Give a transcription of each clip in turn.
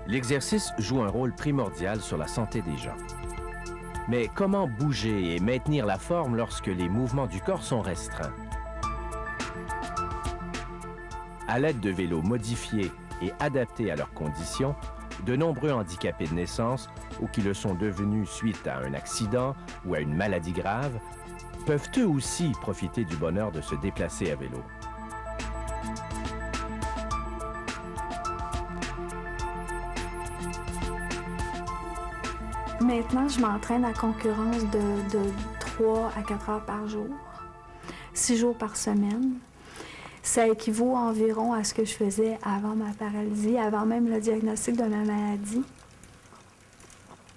L'exercice joue un rôle primordial sur la santé des gens. Mais comment bouger et maintenir la forme lorsque les mouvements du corps sont restreints? À l'aide de vélos modifiés et adaptés à leurs conditions, de nombreux handicapés de naissance ou qui le sont devenus suite à un accident ou à une maladie grave peuvent eux aussi profiter du bonheur de se déplacer à vélo. Maintenant, je m'entraîne à concurrence de 3 à 4 heures par jour, 6 jours par semaine. Ça équivaut environ à ce que je faisais avant ma paralysie, avant même le diagnostic de ma maladie.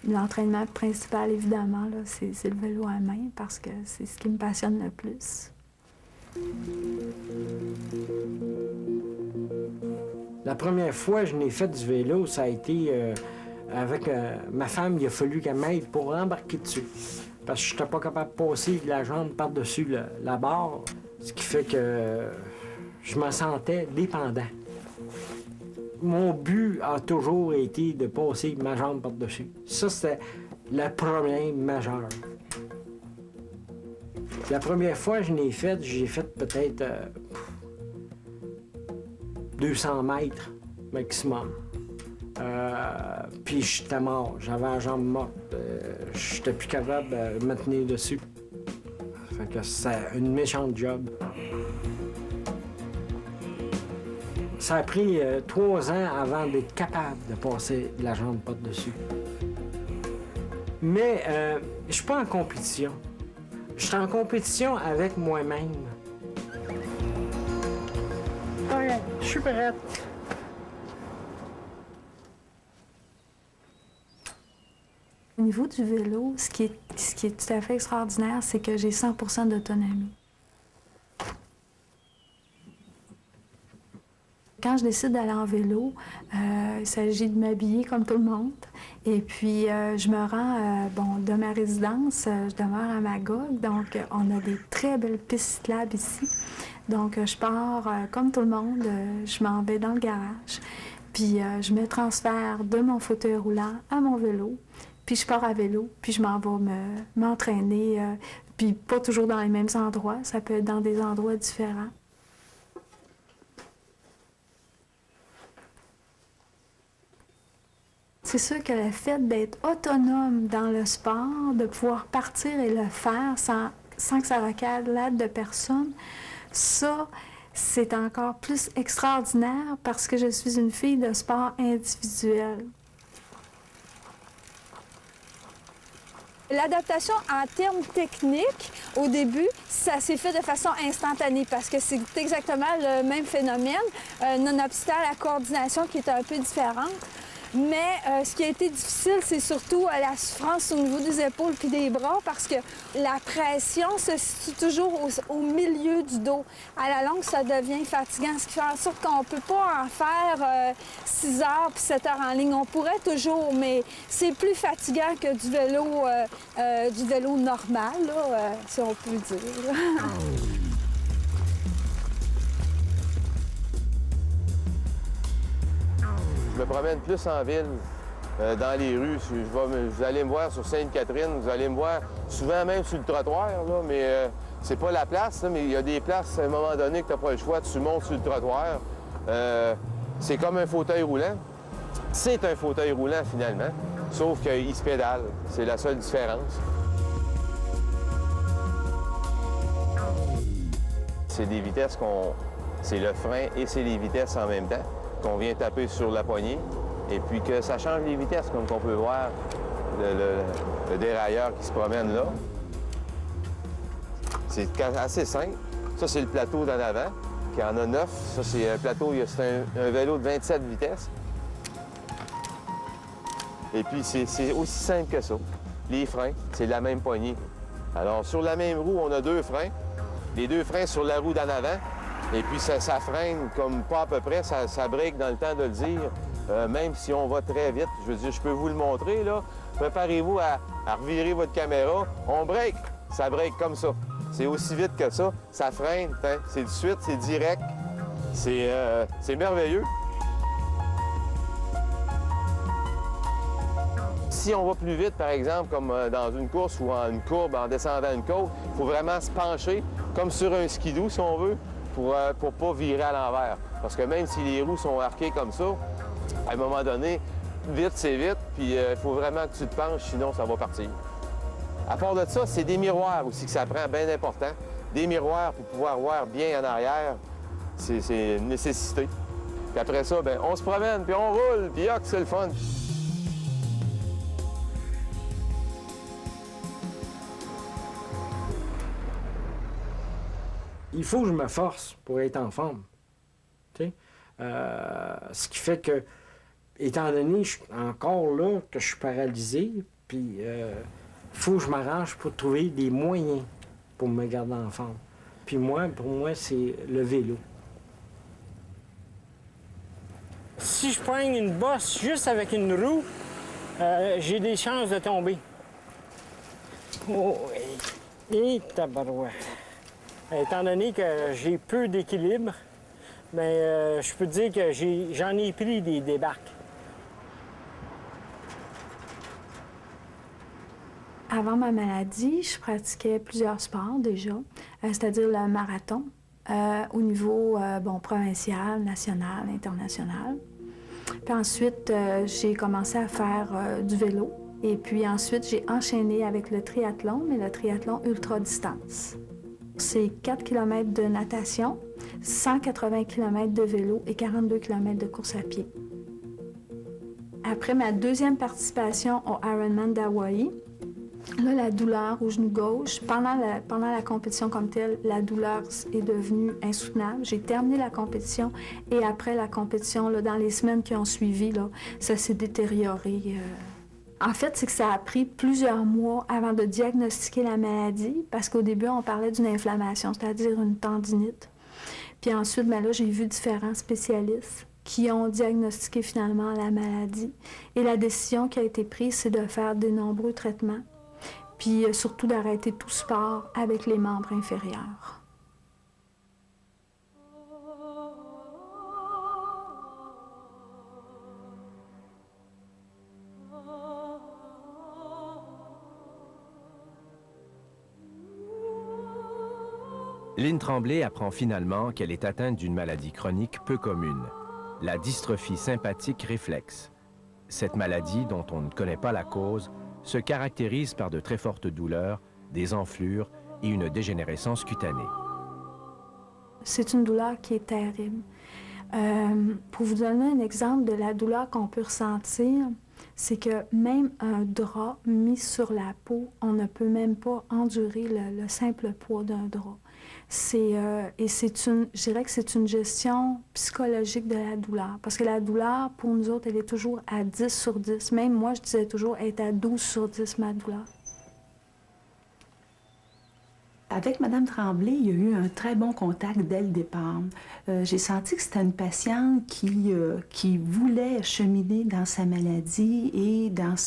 L'entraînement principal, évidemment, c'est le vélo à main parce que c'est ce qui me passionne le plus. La première fois que je n'ai fait du vélo, ça a été avec ma femme. Il a fallu qu'elle m'aide pour embarquer dessus. Parce que je n'étais pas capable de passer la jambe par-dessus la barre, ce qui fait que je me sentais dépendant. Mon but a toujours été de passer ma jambe par-dessus. Ça, c'était le problème majeur. La première fois que je l'ai fait, j'ai fait peut-être 200 mètres maximum. Puis j'étais mort, j'avais la jambe morte. J'étais plus capable de me tenir dessus. Fait que c'est une méchante job. Ça a pris 3 ans avant d'être capable de passer la jambe par-dessus. Mais je suis pas en compétition. Je suis en compétition avec moi-même. OK, je suis prête. Au niveau du vélo, ce qui est tout à fait extraordinaire, c'est que j'ai 100% d'autonomie. Quand je décide d'aller en vélo, il s'agit de m'habiller comme tout le monde. Et puis, je me rends de ma résidence, je demeure à Magog. Donc, on a des très belles pistes cyclables ici. Donc, je pars comme tout le monde, je m'en vais dans le garage. Puis, je me transfère de mon fauteuil roulant à mon vélo. Puis, je pars à vélo, puis je m'en vais m'entraîner. Puis, pas toujours dans les mêmes endroits, ça peut être dans des endroits différents. C'est sûr que le fait d'être autonome dans le sport, de pouvoir partir et le faire sans que ça requiert l'aide de personne, ça, c'est encore plus extraordinaire parce que je suis une fille de sport individuel. L'adaptation en termes techniques, au début, ça s'est fait de façon instantanée parce que c'est exactement le même phénomène, nonobstant la coordination qui est un peu différente. Mais ce qui a été difficile, c'est surtout la souffrance au niveau des épaules puis des bras parce que la pression se situe toujours au milieu du dos. À la longue, ça devient fatigant, ce qui fait en sorte qu'on ne peut pas en faire 6 heures puis 7 heures en ligne. On pourrait toujours, mais c'est plus fatigant que du vélo normal, là, si on peut dire. Je me promène plus en ville, dans les rues. Vous allez me voir sur Sainte-Catherine, vous allez me voir souvent même sur le trottoir, là, mais c'est pas la place, là, mais il y a des places à un moment donné que tu n'as pas le choix, tu montes sur le trottoir. C'est comme un fauteuil roulant. C'est un fauteuil roulant, finalement, sauf qu'il se pédale. C'est la seule différence. C'est des vitesses c'est le frein et c'est les vitesses en même temps qu'on vient taper sur la poignée. Et puis que ça change les vitesses, comme qu'on peut voir le dérailleur qui se promène là. C'est assez simple. Ça, c'est le plateau d'en avant, qui en a 9. Ça, c'est un plateau, c'est un vélo de 27 vitesses. Et puis, c'est aussi simple que ça. Les freins, c'est la même poignée. Alors, sur la même roue, on a 2 freins. Les 2 freins sur la roue d'en avant. Et puis, ça freine comme pas à peu près, ça break dans le temps de le dire. Même si on va très vite, je veux dire, je peux vous le montrer, là. Préparez-vous à revirer votre caméra. On break, ça break comme ça. C'est aussi vite que ça. Ça freine, hein? C'est de suite, c'est direct. C'est merveilleux. Si on va plus vite, par exemple, comme dans une course ou en une courbe, en descendant une côte, il faut vraiment se pencher, comme sur un skidoo, si on veut, pour ne pas virer à l'envers. Parce que même si les roues sont arquées comme ça, à un moment donné, vite, c'est vite, puis il faut vraiment que tu te penches, sinon ça va partir. À part de ça, c'est des miroirs aussi que ça prend, bien important. Des miroirs pour pouvoir voir bien en arrière, c'est une nécessité. Puis après ça, bien, on se promène, puis on roule, puis que c'est le fun. Il faut que je me force pour être en forme. Tu sais? Ce qui fait que, étant donné encore là que je suis paralysé, puis il faut que je m'arrange pour trouver des moyens pour me garder en forme. Puis pour moi, c'est le vélo. Si je prends une bosse juste avec une roue, j'ai des chances de tomber. Oh, et tabarouette. Étant donné que j'ai peu d'équilibre, mais je peux te dire que j'en ai pris des débarques. Avant ma maladie, je pratiquais plusieurs sports déjà, c'est-à-dire le marathon, au niveau provincial, national, international. Puis ensuite, j'ai commencé à faire du vélo. Et puis ensuite, j'ai enchaîné avec le triathlon, mais le triathlon ultra-distance. C'est 4 km de natation, 180 km de vélo et 42 km de course à pied. Après ma deuxième participation au Ironman d'Hawaï, là, la douleur au genou gauche, pendant la compétition comme telle, la douleur est devenue insoutenable. J'ai terminé la compétition et après la compétition, là, dans les semaines qui ont suivi, là, ça s'est détérioré. En fait, c'est que ça a pris plusieurs mois avant de diagnostiquer la maladie, parce qu'au début, on parlait d'une inflammation, c'est-à-dire une tendinite. Puis ensuite, bien là, j'ai vu différents spécialistes qui ont diagnostiqué finalement la maladie. Et la décision qui a été prise, c'est de faire de nombreux traitements, puis surtout d'arrêter tout sport avec les membres inférieurs. Lynn Tremblay apprend finalement qu'elle est atteinte d'une maladie chronique peu commune, la dystrophie sympathique réflexe. Cette maladie, dont on ne connaît pas la cause, se caractérise par de très fortes douleurs, des enflures et une dégénérescence cutanée. C'est une douleur qui est terrible. Pour vous donner un exemple de la douleur qu'on peut ressentir, c'est que même un drap mis sur la peau, on ne peut même pas endurer le simple poids d'un drap. Je dirais que c'est une gestion psychologique de la douleur. Parce que la douleur, pour nous autres, elle est toujours à 10 sur 10. Même moi, je disais toujours, elle est à 12 sur 10, ma douleur. Avec Mme Tremblay, il y a eu un très bon contact dès le départ. J'ai senti que c'était une patiente qui voulait cheminer dans sa maladie et dans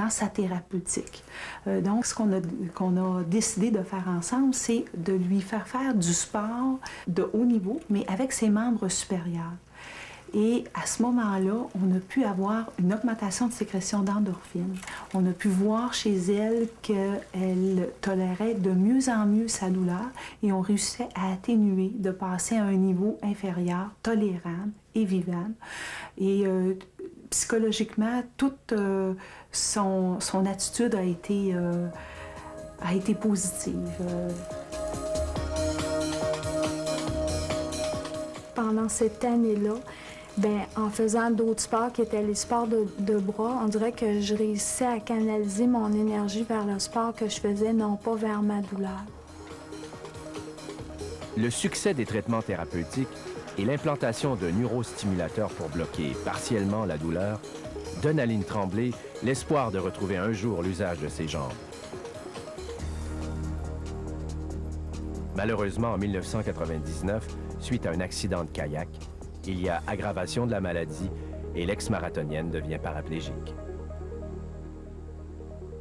sa thérapeutique. Donc, ce qu'on a décidé de faire ensemble, c'est de lui faire faire du sport de haut niveau, mais avec ses membres supérieurs. Et à ce moment-là, on a pu avoir une augmentation de sécrétion d'endorphines. On a pu voir chez elle qu'elle tolérait de mieux en mieux sa douleur et on réussissait à atténuer, de passer à un niveau inférieur, tolérable et vivable. Et psychologiquement, toute son attitude a été positive. pendant cette année-là, bien, en faisant d'autres sports qui étaient les sports de bras, on dirait que je réussissais à canaliser mon énergie vers le sport que je faisais, non pas vers ma douleur. Le succès des traitements thérapeutiques et l'implantation de neurostimulateurs pour bloquer partiellement la douleur donne à Lynn Tremblay l'espoir de retrouver un jour l'usage de ses jambes. Malheureusement, en 1999, suite à un accident de kayak, il y a aggravation de la maladie et l'ex-marathonienne devient paraplégique.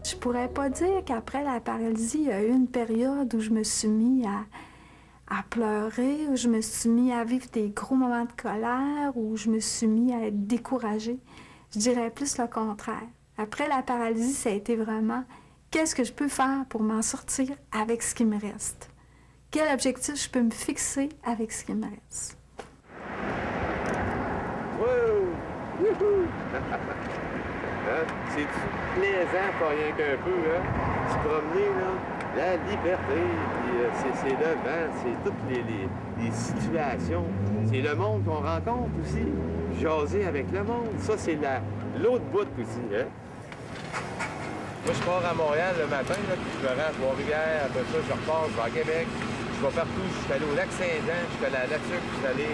Je pourrais pas dire qu'après la paralysie, il y a eu une période où je me suis mis à pleurer, où je me suis mis à vivre des gros moments de colère, où je me suis mis à être découragée. Je dirais plus le contraire. Après la paralysie, ça a été vraiment qu'est-ce que je peux faire pour m'en sortir avec ce qui me reste? Quel objectif je peux me fixer avec ce qui me reste? Wow! Wouhou! Hein? C'est plaisant, pas rien qu'un peu, hein? Se promener, là, la liberté, puis c'est le vent, c'est toutes les situations. C'est le monde qu'on rencontre aussi, jaser avec le monde. Ça, c'est l'autre bout aussi, hein? Moi, je pars à Montréal le matin, là, puis je me rends à Trois-Rivières, après ça, je repars, je vais à Québec. Je vais partout, je suis allé au Lac-Saint-Jean, je suis allé à Latuc, je suis allé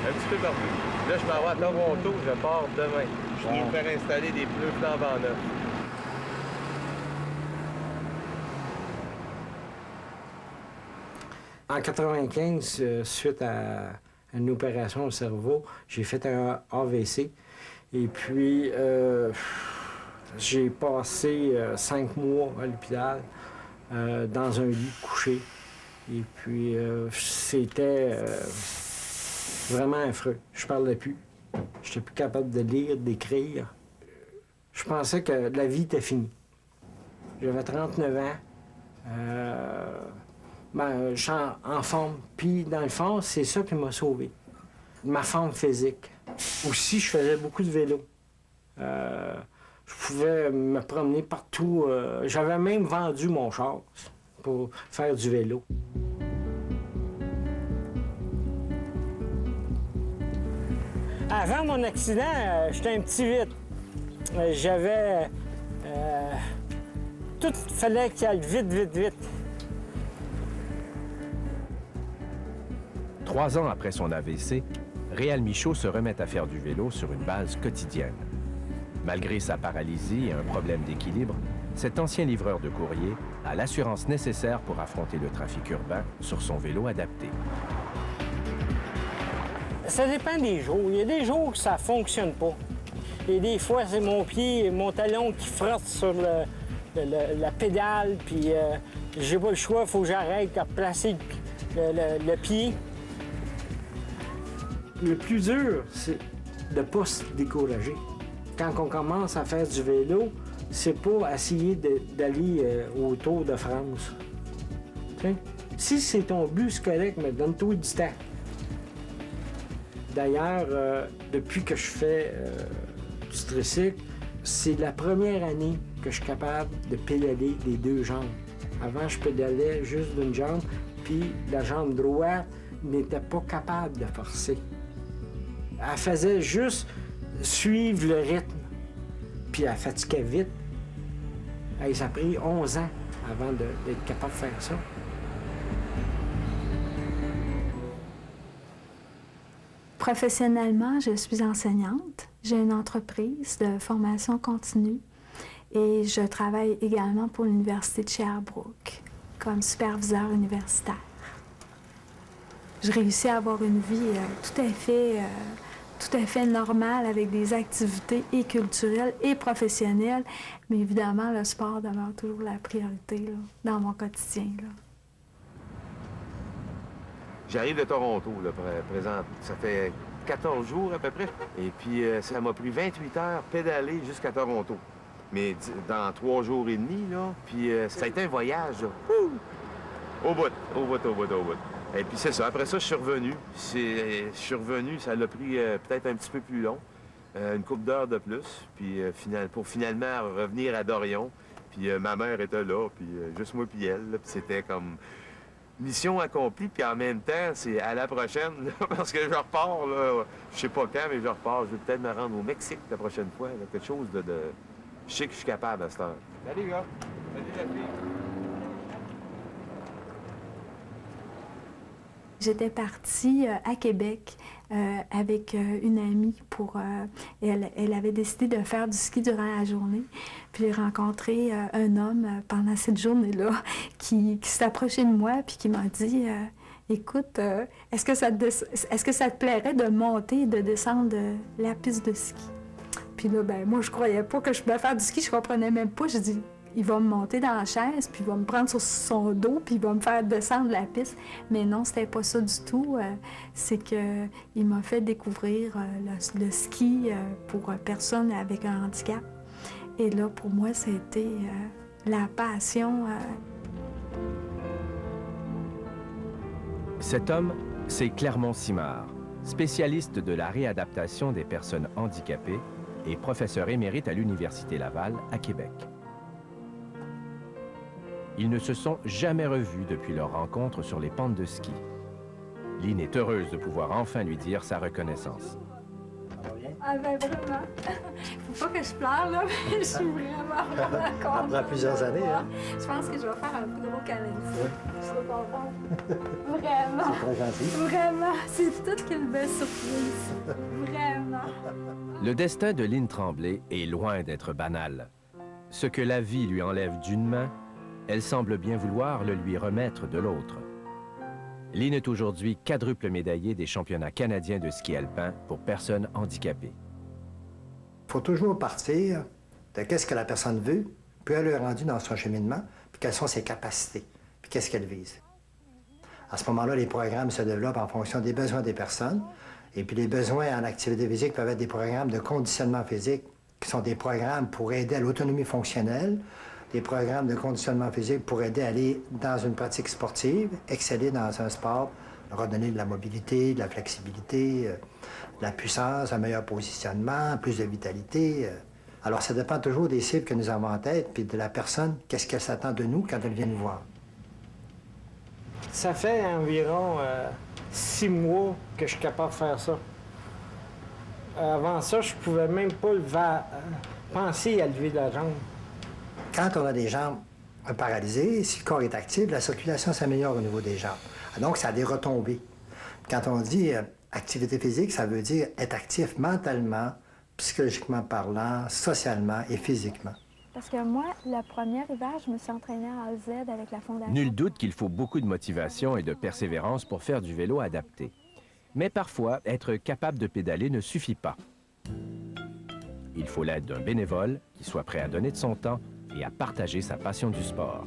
un petit peu partout. Là, je m'en vais à Toronto, je pars demain. Je viens de faire installer des pneus flambant neufs. En 95, suite à une opération au cerveau, j'ai fait un AVC. Et puis, j'ai passé 5 mois à l'hôpital, dans un lit couché. Et puis, c'était vraiment affreux. Je parlais plus. Je n'étais plus capable de lire, d'écrire. Je pensais que la vie était finie. J'avais 39 ans. Je suis en forme. Puis, dans le fond, c'est ça qui m'a sauvé. Ma forme physique. Aussi, je faisais beaucoup de vélo. Je pouvais me promener partout. J'avais même vendu mon char pour faire du vélo. Avant mon accident, j'étais un petit vite. J'avais... tout fallait qu'il aille vite, vite, vite. 3 ans après son AVC, Réal Michaud se remet à faire du vélo sur une base quotidienne. Malgré sa paralysie et un problème d'équilibre, cet ancien livreur de courrier a l'assurance nécessaire pour affronter le trafic urbain sur son vélo adapté. Ça dépend des jours. Il y a des jours que ça ne fonctionne pas. Et des fois, c'est mon pied, mon talon qui frotte sur la pédale, puis j'ai pas le choix, il faut que j'arrête à placer le pied. Le plus dur, c'est de ne pas se décourager. Quand on commence à faire du vélo, c'est pas essayer d'aller au Tour de France. T'sais? Si c'est ton but, c'est correct, mais donne-toi du temps. D'ailleurs, depuis que je fais du tricycle, c'est la première année que je suis capable de pédaler des 2 jambes. Avant, je pédalais juste d'une jambe, puis la jambe droite n'était pas capable de forcer. Elle faisait juste suivre le rythme, puis elle fatiguait vite. Et ça a pris 11 ans avant d'être capable de faire ça. Professionnellement, je suis enseignante. J'ai une entreprise de formation continue et je travaille également pour l'Université de Sherbrooke comme superviseur universitaire. Je réussis à avoir une vie tout à fait normale avec des activités et culturelles et professionnelles, mais évidemment, le sport demeure toujours la priorité là, dans mon quotidien. Là. J'arrive de Toronto, là, présent. Ça fait 14 jours à peu près. Et puis, ça m'a pris 28 heures pédaler jusqu'à Toronto. Mais dans 3 jours et demi, là. Puis, ça a été un voyage, là. Au bout. Et puis, c'est ça. Après ça, je suis revenu. Ça l'a pris peut-être un petit peu plus long. Une couple d'heures de plus. Puis, pour finalement revenir à Dorion. Puis, ma mère était là. Puis, juste moi puis elle. Là, puis, c'était comme... mission accomplie, puis en même temps, c'est à la prochaine, là, parce que je repars, là, je sais pas quand, mais je repars. Je vais peut-être me rendre au Mexique la prochaine fois, là, quelque chose de... Je sais que je suis capable à cette heure. Salut, gars! Salut, la fille! J'étais partie à Québec avec une amie pour... elle avait décidé de faire du ski durant la journée. Puis j'ai rencontré un homme pendant cette journée-là qui s'est approché de moi puis qui m'a dit écoute, est-ce que ça te plairait de monter et de descendre la piste de ski? Puis là, ben moi, je croyais pas que je pouvais faire du ski. Je comprenais même pas. Je dis il va me monter dans la chaise, puis il va me prendre sur son dos, puis il va me faire descendre la piste. Mais non, c'était pas ça du tout. C'est qu'il m'a fait découvrir le ski pour personnes avec un handicap. Et là, pour moi, c'était la passion. Cet homme, c'est Clermont Simard, spécialiste de la réadaptation des personnes handicapées et professeur émérite à l'Université Laval à Québec. Ils ne se sont jamais revus depuis leur rencontre sur les pentes de ski. Lynn est heureuse de pouvoir enfin lui dire sa reconnaissance. Ah ben vraiment. Faut pas que je pleure, là, mais je suis vraiment contente. Après plusieurs années, hein? Je pense que je vais faire un plus gros câlin. Je suis trop contente. Vraiment. C'est très gentil. Vraiment. C'est toute qu'une belle surprise. Vraiment. Le destin de Lynn Tremblay est loin d'être banal. Ce que la vie lui enlève d'une main, elle semble bien vouloir le lui remettre de l'autre. Lynn est aujourd'hui quadruple médaillée des championnats canadiens de ski alpin pour personnes handicapées. Il faut toujours partir de qu'est-ce que la personne veut, puis elle est rendue dans son cheminement, puis quelles sont ses capacités, puis qu'est-ce qu'elle vise. À ce moment-là, les programmes se développent en fonction des besoins des personnes, et puis les besoins en activité physique peuvent être des programmes de conditionnement physique, qui sont des programmes pour aider à l'autonomie fonctionnelle, des programmes de conditionnement physique pour aider à aller dans une pratique sportive, exceller dans un sport, redonner de la mobilité, de la flexibilité, de la puissance, un meilleur positionnement, plus de vitalité. Alors, ça dépend toujours des cibles que nous avons en tête, puis de la personne, qu'est-ce qu'elle s'attend de nous quand elle vient nous voir. Ça fait environ 6 mois que je suis capable de faire ça. Avant ça, je pouvais même pas penser à lever la jambe. Quand on a des jambes paralysées, si le corps est actif, la circulation s'améliore au niveau des jambes. Donc, ça a des retombées. Quand on dit activité physique, ça veut dire être actif mentalement, psychologiquement parlant, socialement et physiquement. Parce que moi, le premier hiver, je me suis entraînée à Z avec la Fondation. Nul doute qu'il faut beaucoup de motivation et de persévérance pour faire du vélo adapté. Mais parfois, être capable de pédaler ne suffit pas. Il faut l'aide d'un bénévole qui soit prêt à donner de son temps et à partager sa passion du sport.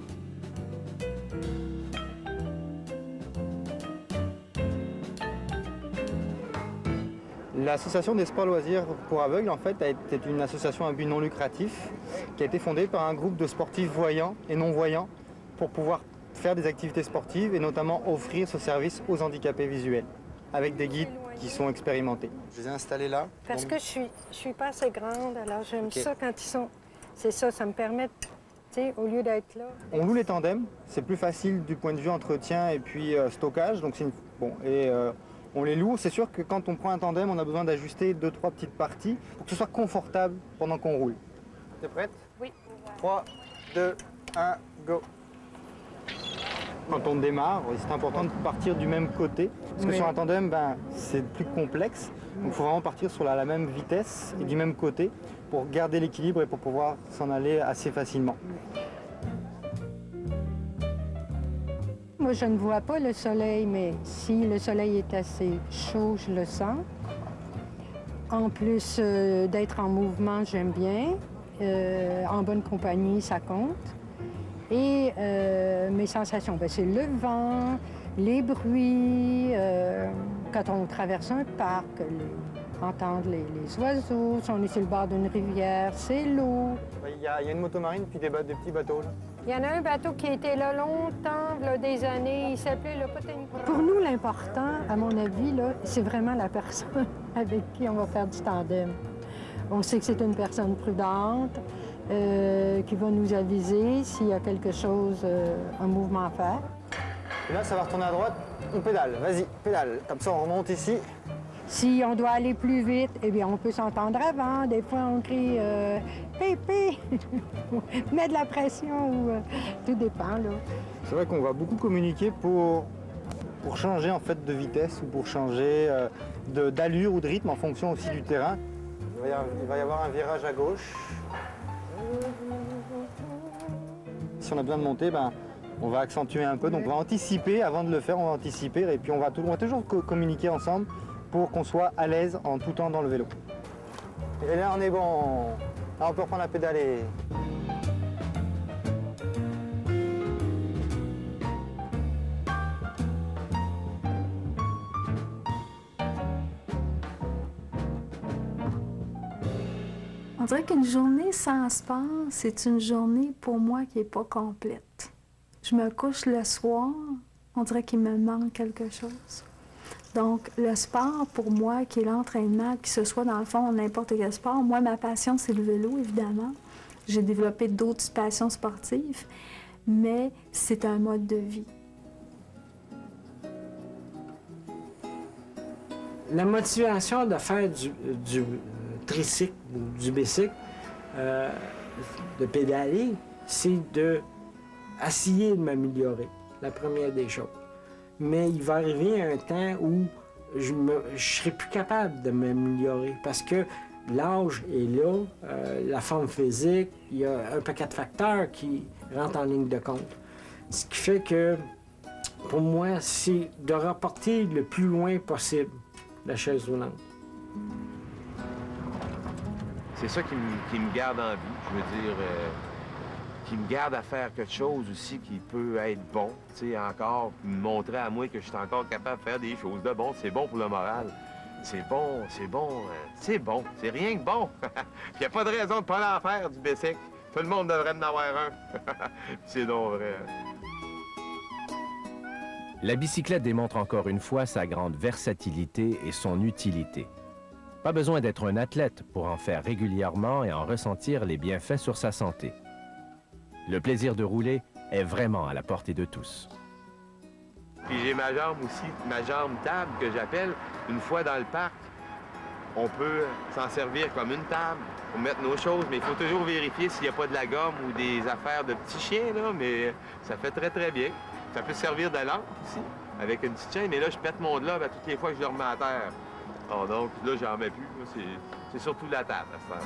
L'Association des sports loisirs pour aveugles, en fait, est une association à but non lucratif qui a été fondée par un groupe de sportifs voyants et non-voyants pour pouvoir faire des activités sportives et notamment offrir ce service aux handicapés visuels avec des guides qui sont expérimentés. Je les ai installés là. Parce que je suis pas assez grande, alors j'aime ça quand ils sont... C'est ça, ça me permet, tu sais, au lieu d'être là... On loue les tandems, c'est plus facile du point de vue entretien et puis stockage, donc c'est on les loue. C'est sûr que quand on prend un tandem, on a besoin d'ajuster 2-3 petites parties pour que ce soit confortable pendant qu'on roule. T'es prête? Oui. 3, 2, 1, go! Quand on démarre, c'est important de partir du même côté. Parce que sur un tandem, c'est plus complexe. Donc il faut vraiment partir sur la même vitesse et du même côté pour garder l'équilibre et pour pouvoir s'en aller assez facilement. Moi, je ne vois pas le soleil, mais si le soleil est assez chaud, je le sens. En plus d'être en mouvement, j'aime bien. En bonne compagnie, ça compte. Et mes sensations, c'est le vent, les bruits, quand on traverse un parc, entendre les oiseaux, si on est sur le bord d'une rivière, c'est l'eau. Il y a une motomarine puis des petits bateaux. Là. Il y en a un bateau qui était là longtemps, là, des années, il s'appelait le Poténico. Pour nous, l'important, à mon avis, c'est vraiment la personne avec qui on va faire du tandem. On sait que c'est une personne prudente, qui va nous aviser s'il y a quelque chose, un mouvement à faire. Et là, ça va retourner à droite, on pédale. Vas-y, pédale. Comme ça, on remonte ici. Si on doit aller plus vite, eh bien, on peut s'entendre avant. Des fois, on crie pépé, met de la pression ou tout dépend, là. C'est vrai qu'on va beaucoup communiquer pour changer en fait de vitesse ou pour changer d'allure ou de rythme en fonction aussi du terrain. Il va y avoir un virage à gauche. Si on a besoin de monter, ben, on va accentuer un peu. Donc on va anticiper, avant de le faire, on va anticiper et puis on va toujours communiquer ensemble pour qu'on soit à l'aise en tout temps dans le vélo. Et là, on est bon. Là, on peut reprendre la pédalée. On dirait qu'une journée sans sport, c'est une journée pour moi qui n'est pas complète. Je me couche le soir, on dirait qu'il me manque quelque chose. Donc, le sport, pour moi, qui est l'entraînement, que ce soit dans le fond n'importe quel sport, moi, ma passion, c'est le vélo, évidemment. J'ai développé d'autres passions sportives, mais c'est un mode de vie. La motivation de faire du tricycle ou du bicycle, de pédaler, c'est d'essayer de m'améliorer, la première des choses. Mais il va arriver un temps où je serai plus capable de m'améliorer parce que l'âge est là, la forme physique, il y a un paquet de facteurs qui rentrent en ligne de compte. Ce qui fait que, pour moi, c'est de rapporter le plus loin possible la chaise roulante. C'est ça qui me garde en vie, je veux dire, qui me garde à faire quelque chose aussi qui peut être bon, tu sais, encore, me montrer à moi que je suis encore capable de faire des choses de bon, c'est bon pour le moral. C'est bon, c'est bon, c'est rien que bon. Il n'y a pas de raison de ne pas l'en faire du bicycle. Tout le monde devrait en avoir un. C'est donc vrai. La bicyclette démontre encore une fois sa grande versatilité et son utilité. Pas besoin d'être un athlète pour en faire régulièrement et en ressentir les bienfaits sur sa santé. Le plaisir de rouler est vraiment à la portée de tous. Puis j'ai ma jambe aussi, ma jambe table que j'appelle. Une fois dans le parc, on peut s'en servir comme une table pour mettre nos choses, mais il faut toujours vérifier s'il n'y a pas de la gomme ou des affaires de petits chiens, là, mais ça fait très, très bien. Ça peut servir de lampe aussi, avec une petite chaîne, mais là, je pète mon globe à toutes les fois que je le remets à terre. Oh, donc là, j'en mets plus. C'est surtout la table à ce temps.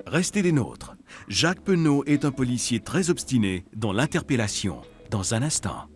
Restez des nôtres. Jacques Penaud est un policier très obstiné dans l'interpellation. Dans un instant.